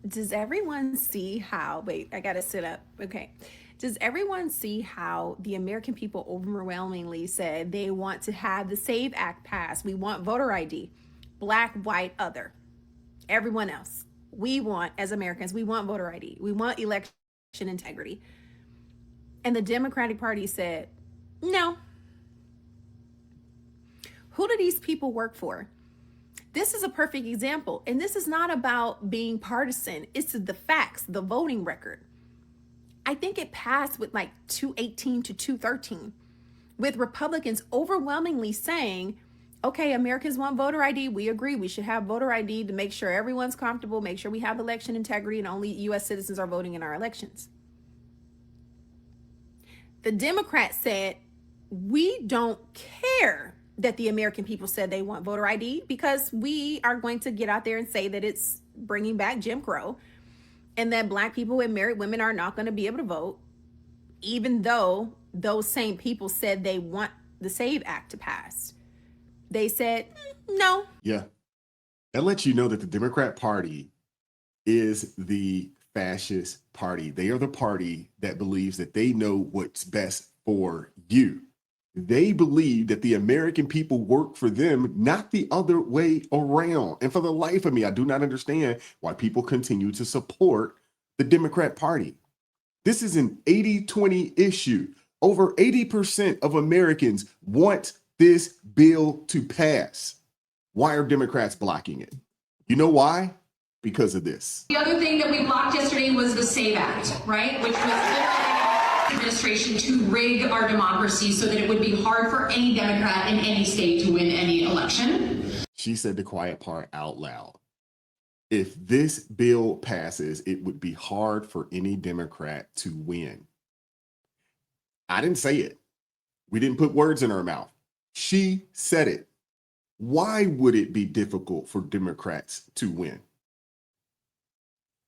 Does everyone see how, wait, I gotta sit up. Okay. Does everyone see how the American people overwhelmingly said they want to have the SAVE Act passed? We want voter ID, black, white, other, everyone else. We want, as Americans, we want voter ID. We want election integrity. And the Democratic Party said, no. Who do these people work for? This is a perfect example. And this is not about being partisan, it's the facts, the voting record. I think it passed with like 218 to 213, with Republicans overwhelmingly saying, okay, Americans want voter ID. We agree. We should have voter ID to make sure everyone's comfortable, make sure we have election integrity, and only US citizens are voting in our elections. The Democrats said, we don't care that the American people said they want voter ID because we are going to get out there and say that it's bringing back Jim Crow and that black people and married women are not going to be able to vote, even though those same people said they want the SAVE Act to pass. They said, no. Yeah. That lets you know that the Democrat Party is the fascist party. They are the party that believes that they know what's best for you. They believe that the American people work for them, not the other way around. And for the life of me, I do not understand why people continue to support the Democrat Party. This is an 80-20 issue. Over 80% of Americans want this bill to pass. Why are Democrats blocking it? You know why? Because of this. The other thing that we blocked yesterday was the SAVE Act, right? Which was literally administration to rig our democracy so that it would be hard for any Democrat in any state to win any election. She said the quiet part out loud. If this bill passes, it would be hard for any Democrat to win. I didn't say it. We didn't put words in her mouth. She said it. Why would it be difficult for Democrats to win?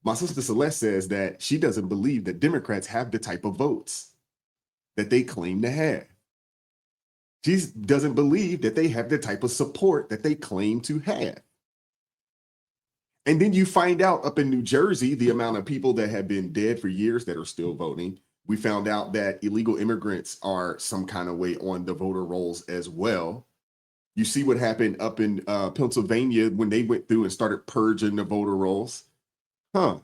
My sister Celeste says that she doesn't believe that Democrats have the type of votes that they claim to have. She doesn't believe that they have the type of support that they claim to have. And then you find out up in New Jersey, the amount of people that have been dead for years that are still voting. We found out that illegal immigrants are some kind of way on the voter rolls as well. You see what happened up in Pennsylvania when they went through and started purging the voter rolls. So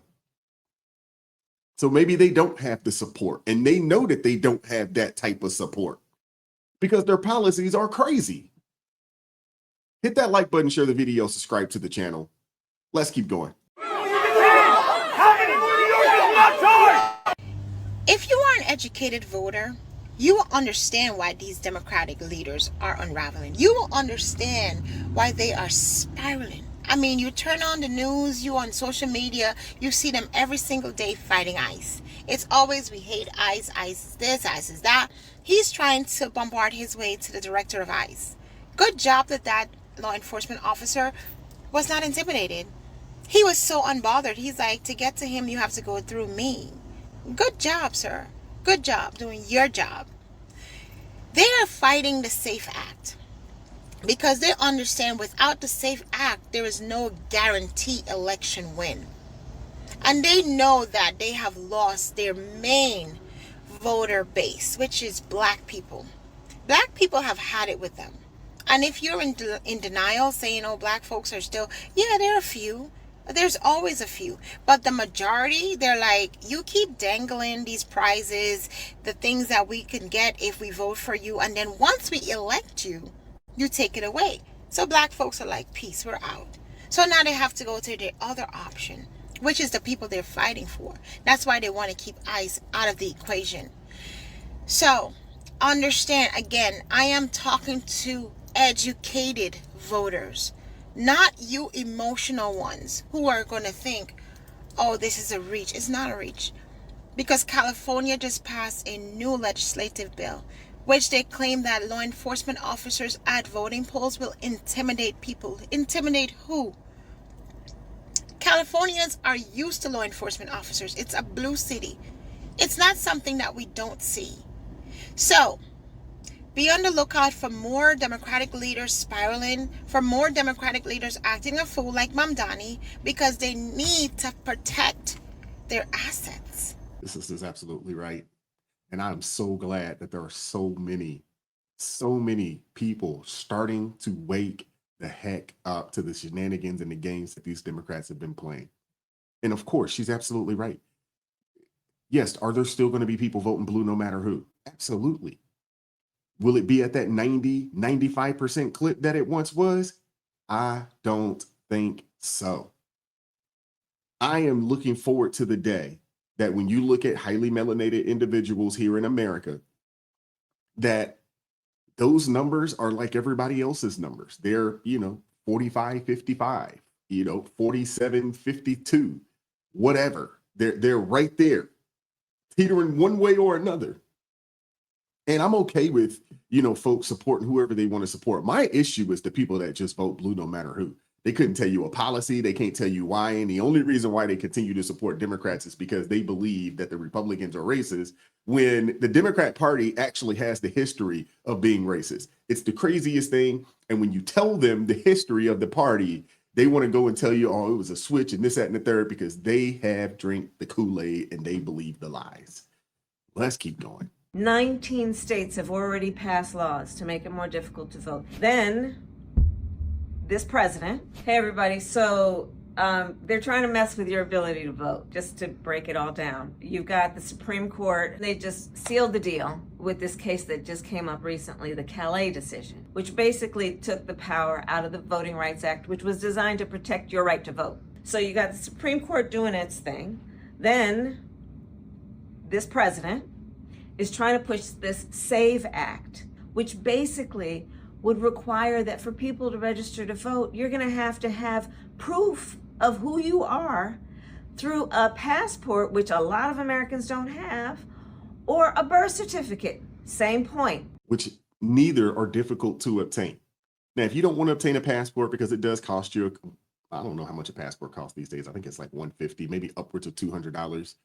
maybe they don't have the support, and they know that they don't have that type of support because their policies are crazy. Hit that like button, share the video, subscribe to the channel. Let's keep going. If you are an educated voter, you will understand why these Democratic leaders are unraveling. You will understand why they are spiraling. I mean, you turn on the news, you on social media, you see them every single day fighting ICE. It's always, we hate ICE, ICE is this, ICE is that. He's trying to bombard his way to the director of ICE. Good job that law enforcement officer was not intimidated. He was so unbothered. He's like, to get to him, you have to go through me. Good job, sir. Good job doing your job. They are fighting the SAFE Act because they understand without the SAFE Act, there is no guarantee election win. And they know that they have lost their main voter base, which is black people. Black people have had it with them. And if you're in denial, saying, oh, black folks are still, yeah, there are a few. There's always a few. But the majority, they're like, you keep dangling these prizes, the things that we can get if we vote for you. And then once we elect you, you take it away. So black folks are like, peace, we're out. So now they have to go to the other option, which is the people they're fighting for. That's why they want to keep ICE out of the equation. So understand, again, I am talking to educated voters, not you emotional ones who are going to think, oh, this is a reach. It's not a reach, because California just passed a new legislative bill which they claim that law enforcement officers at voting polls will intimidate people. Intimidate who? Californians are used to law enforcement officers. It's a blue city. It's not something that we don't see. So Be on the lookout for more Democratic leaders spiraling, for more Democratic leaders acting a fool like Mamdani, because they need to protect their assets. This is absolutely right. And I'm so glad that there are so many people starting to wake the heck up to the shenanigans and the games that these Democrats have been playing. And of course, she's absolutely right. Yes, are there still going to be people voting blue no matter who? Absolutely. Will it be at that 95% clip that it once was? I don't think so. I am looking forward to the day that when you look at highly melanated individuals here in America, that those numbers are like everybody else's numbers. They're, 45, 55, 47, 52, whatever. They're right there, teetering one way or another. And I'm okay with, folks supporting whoever they want to support. My issue is the people that just vote blue no matter who. They couldn't tell you a policy. They can't tell you why. And the only reason why they continue to support Democrats is because they believe that the Republicans are racist, when the Democrat Party actually has the history of being racist. It's the craziest thing. And when you tell them the history of the party, they want to go and tell you, oh, it was a switch and this, that, and the third, because they have drank the Kool-Aid and they believe the lies. Let's keep going. 19 states have already passed laws to make it more difficult to vote. Then this president, hey everybody, so they're trying to mess with your ability to vote, just to break it all down. You've got the Supreme Court, they just sealed the deal with this case that just came up recently, the Calais decision, which basically took the power out of the Voting Rights Act, which was designed to protect your right to vote. So you got the Supreme Court doing its thing. Then this president is trying to push this SAVE Act, which basically would require that for people to register to vote, you're gonna have to have proof of who you are through a passport, which a lot of Americans don't have, or a birth certificate, same point. Which neither are difficult to obtain. Now, if you don't want to obtain a passport, because it does cost you, I don't know how much a passport costs these days. I think it's like $150, maybe upwards of $200.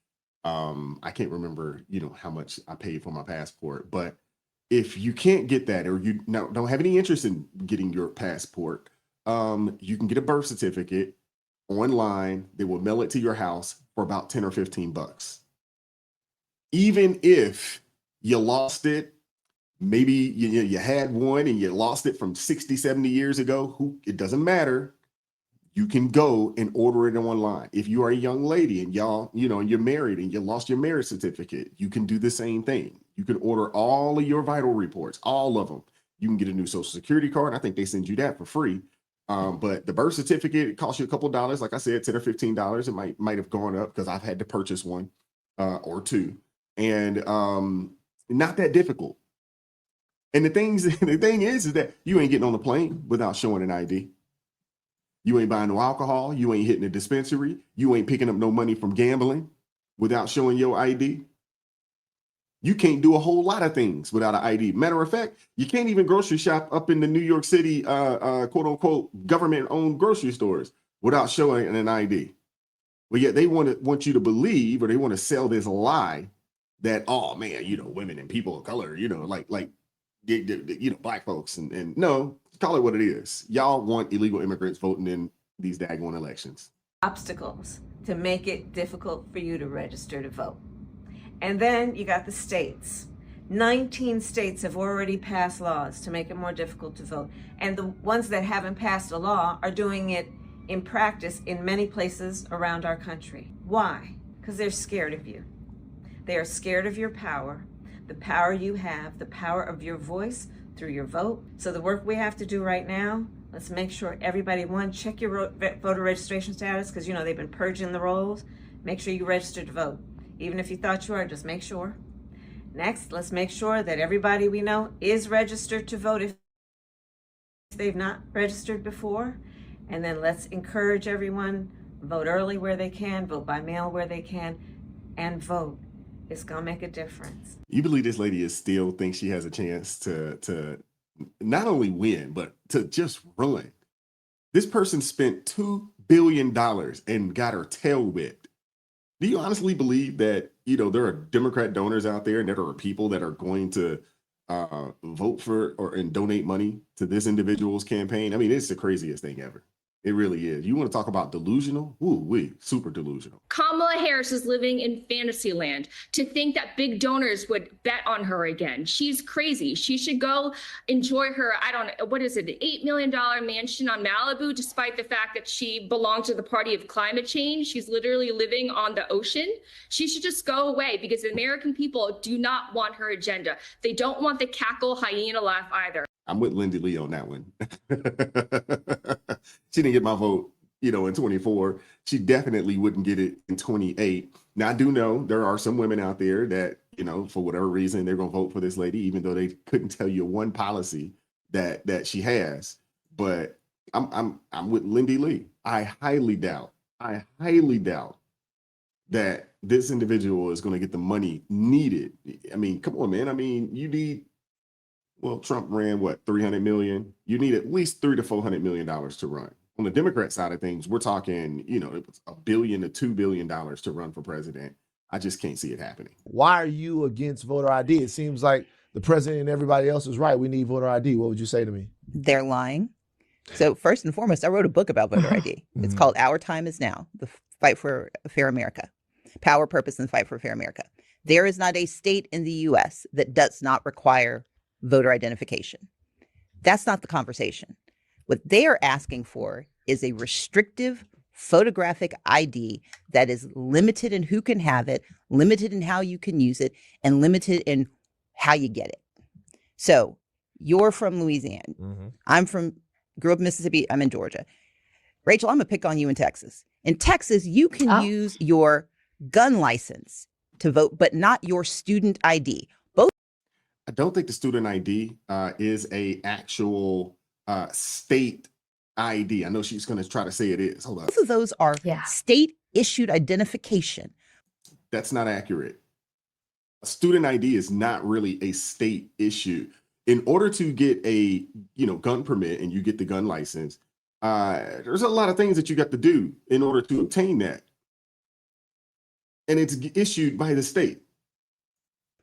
I can't remember, how much I paid for my passport, but if you can't get that, or you don't have any interest in getting your passport, you can get a birth certificate online. They will mail it to your house for about 10 or 15 bucks. Even if you lost it, maybe you had one and you lost it from 60, 70 years ago, it doesn't matter. You can go and order it online. If you are a young lady and you're married and you lost your marriage certificate, you can do the same thing. You can order all of your vital reports, all of them. You can get a new Social Security card. I think they send you that for free. But the birth certificate, it costs you a couple dollars. Like I said, $10 or $15. It might have gone up because I've had to purchase one or two. And not that difficult. And the thing is that you ain't getting on the plane without showing an ID. You ain't buying no alcohol. You ain't hitting a dispensary. You ain't picking up no money from gambling without showing your ID. You can't do a whole lot of things without an ID. Matter of fact, you can't even grocery shop up in the New York City, quote unquote, government-owned grocery stores without showing an ID. But yet they want you to believe, or they want to sell this lie that, oh man, women and people of color, like black folks, and no, call it what it is. Y'all want illegal immigrants voting in these daggone elections. Obstacles to make it difficult for you to register to vote. And then you got the states. 19 states have already passed laws to make it more difficult to vote. And the ones that haven't passed a law are doing it in practice in many places around our country. Why? Because they're scared of you. They are scared of your power, the power you have, the power of your voice through your vote. So the work we have to do right now, let's make sure everybody, check your voter registration status, because they've been purging the rolls. Make sure you register to vote. Even if you thought you are, just make sure. Next, let's make sure that everybody we know is registered to vote if they've not registered before. And then let's encourage everyone, vote early where they can, vote by mail where they can, and vote. It's gonna make a difference. You believe this lady still thinks she has a chance to not only win, but to just run. This person spent $2 billion and got her tail whipped. Do you honestly believe that, there are Democrat donors out there and there are people that are going to vote for and donate money to this individual's campaign. I mean, it's the craziest thing ever. It really is. You want to talk about delusional? Ooh, super delusional. Kamala Harris is living in fantasy land to think that big donors would bet on her again. She's crazy. She should go enjoy her, I don't know, what is it, an $8 million mansion on Malibu, despite the fact that she belongs to the party of climate change. She's literally living on the ocean. She should just go away because the American people do not want her agenda. They don't want the cackle hyena laugh either. I'm with Lindy Lee on that one. She didn't get my vote, in 24. She definitely wouldn't get it in 28. Now, I do know there are some women out there that, for whatever reason, they're going to vote for this lady, even though they couldn't tell you one policy that she has. But I'm with Lindy Lee. I highly doubt that this individual is going to get the money needed. I mean, come on, man. I mean, you need. Well, Trump ran what, 300 million? You need at least $300 to $400 million to run. On the Democrat side of things, we're talking, it was $1 billion to $2 billion to run for president. I just can't see it happening. Why are you against voter ID? It seems like the president and everybody else is right. We need voter ID. What would you say to me? They're lying. So first and foremost, I wrote a book about voter ID. It's called Our Time Is Now, The Fight for a Fair America. Power, Purpose, and Fight for a Fair America. There is not a state in the U.S. that does not require voter identification. That's not the conversation. What they are asking for is a restrictive photographic ID that is limited in who can have it, limited in how you can use it, and limited in how you get it. So you're from Louisiana. Grew up in Mississippi. I'm in Georgia. Rachel, I'm gonna pick on you in Texas. In Texas, you can use your gun license to vote, but not your student ID. I don't think the student ID is a actual state ID. I know she's going to try to say it is. Hold on. Both of those are state issued identification. That's not accurate. A student ID is not really a state issue. In order to get a gun permit and you get the gun license, there's a lot of things that you got to do in order to obtain that. And it's issued by the state.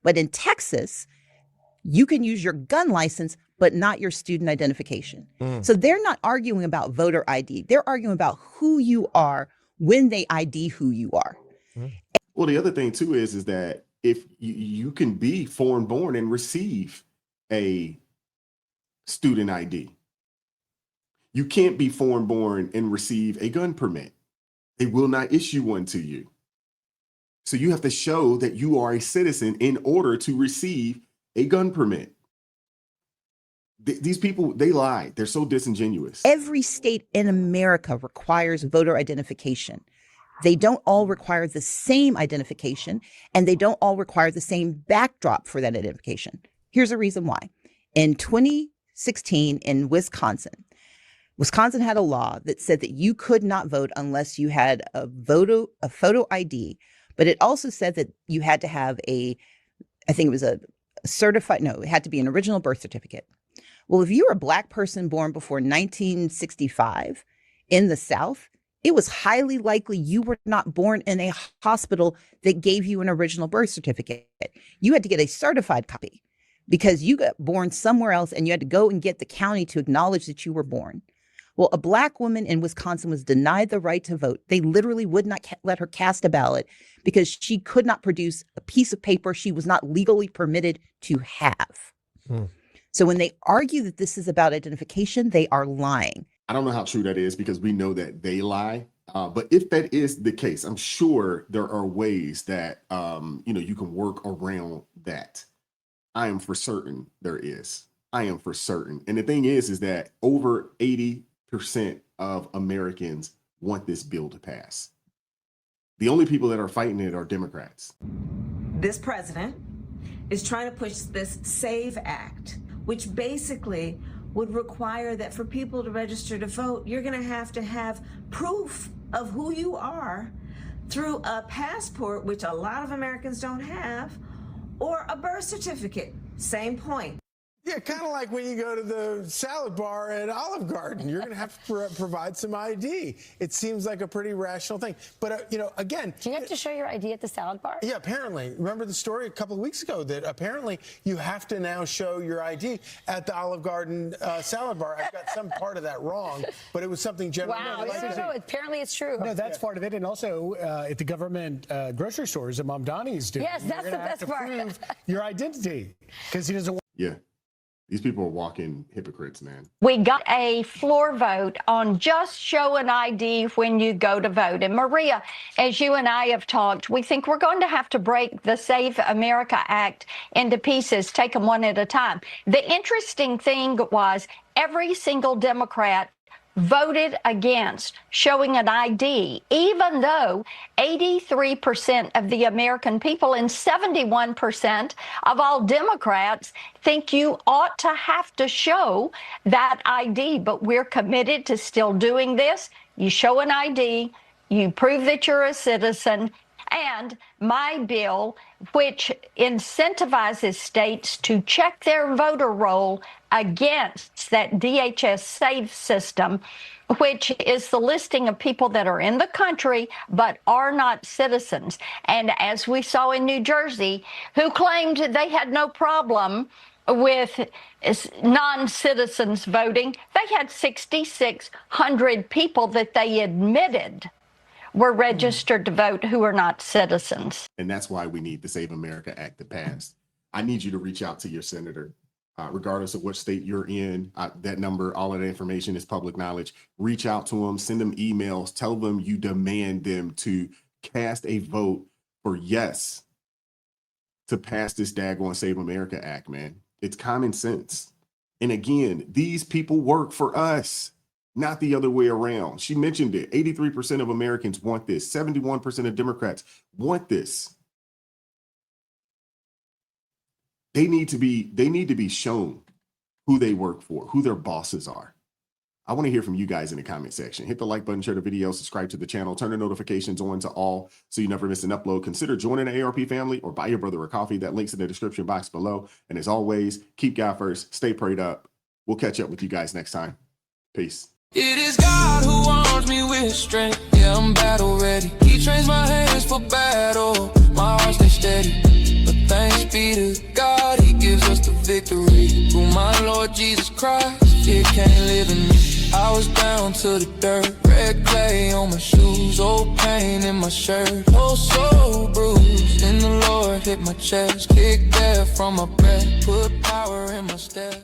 But in Texas, you can use your gun license, but not your student identification. So they're not arguing about voter ID. They're arguing about who you are when they ID who you are. Well, the other thing too is that if you can be foreign born and receive a student ID, you can't be foreign born and receive a gun permit. They will not issue one to you. So you have to show that you are a citizen in order to receive a gun permit. These people, they lie. They're so disingenuous. Every state in America requires voter identification. They don't all require the same identification, and they don't all require the same backdrop for that identification. Here's a reason why. In 2016 in Wisconsin had a law that said that you could not vote unless you had a photo ID, but it also said that you had to have it had to be an original birth certificate. Well, if you were a Black person born before 1965 in the South, it was highly likely you were not born in a hospital that gave you an original birth certificate. You had to get a certified copy because you got born somewhere else and you had to go and get the county to acknowledge that you were born. Well, a Black woman in Wisconsin was denied the right to vote. They literally would not let her cast a ballot because she could not produce a piece of paper she was not legally permitted to have. So when they argue that this is about identification, they are lying. I don't know how true that is because we know that they lie. But if that is the case, I'm sure there are ways that, you can work around that. I am for certain there is. I am for certain. And the thing is that over 80% of Americans want this bill to pass. The only people that are fighting it are Democrats. This president is trying to push this SAVE Act, which basically would require that for people to register to vote, you're going to have proof of who you are through a passport, which a lot of Americans don't have, or a birth certificate. Same point. Yeah, kind of like when you go to the salad bar at Olive Garden. You're going to have to provide some ID. It seems like a pretty rational thing. But, you know, again... Do you have to show your ID at the salad bar? Yeah, apparently. Remember the story a couple of weeks ago that apparently you have to now show your ID at the Olive Garden salad bar. I've got some part of that wrong, but it was something general. Wow, apparently it's true. No, that's part of it. And also at the government grocery stores that Mom Donnie's doing. Yes, that's the best part. Prove your identity because he doesn't want... Yeah. These people are walking hypocrites, man. We got a floor vote on just show an ID when you go to vote. And Maria, as you and I have talked, we think we're going to have to break the Save America Act into pieces, take them one at a time. The interesting thing was every single Democrat voted against showing an ID, even though 83% of the American people and 71% of all Democrats think you ought to have to show that ID. But we're committed to still doing this. You show an ID, you prove that you're a citizen, and my bill, which incentivizes states to check their voter roll against that DHS SAVE system, which is the listing of people that are in the country but are not citizens. And as we saw in New Jersey, who claimed they had no problem with non-citizens voting, they had 6,600 people that they admitted were registered to vote who are not citizens. And that's why we need the Save America Act to pass. I need you to reach out to your senator, regardless of what state you're in. That number, all of that information is public knowledge. Reach out to them, send them emails, tell them you demand them to cast a vote for yes to pass this daggone Save America Act, man. It's common sense. And again, these people work for us, not the other way around. She mentioned it. 83% of Americans want this. 71% of Democrats want this. They need to be shown who they work for, who their bosses are. I want to hear from you guys in the comment section. Hit the like button, share the video, subscribe to the channel, turn the notifications on to all so you never miss an upload. Consider joining the ARP family or buy your brother a coffee. That link's in the description box below. And as always, keep God first, stay prayed up. We'll catch up with you guys next time. Peace. It is God who arms me with strength. Yeah, I'm battle ready. He trains my hands for battle. My heart stays steady. But thanks be to God, He gives us the victory. Through my Lord Jesus Christ, fear can't live in me. I was down to the dirt, red clay on my shoes, old pain in my shirt, oh so bruised. And the Lord hit my chest, kicked death from my breath, put power in my step.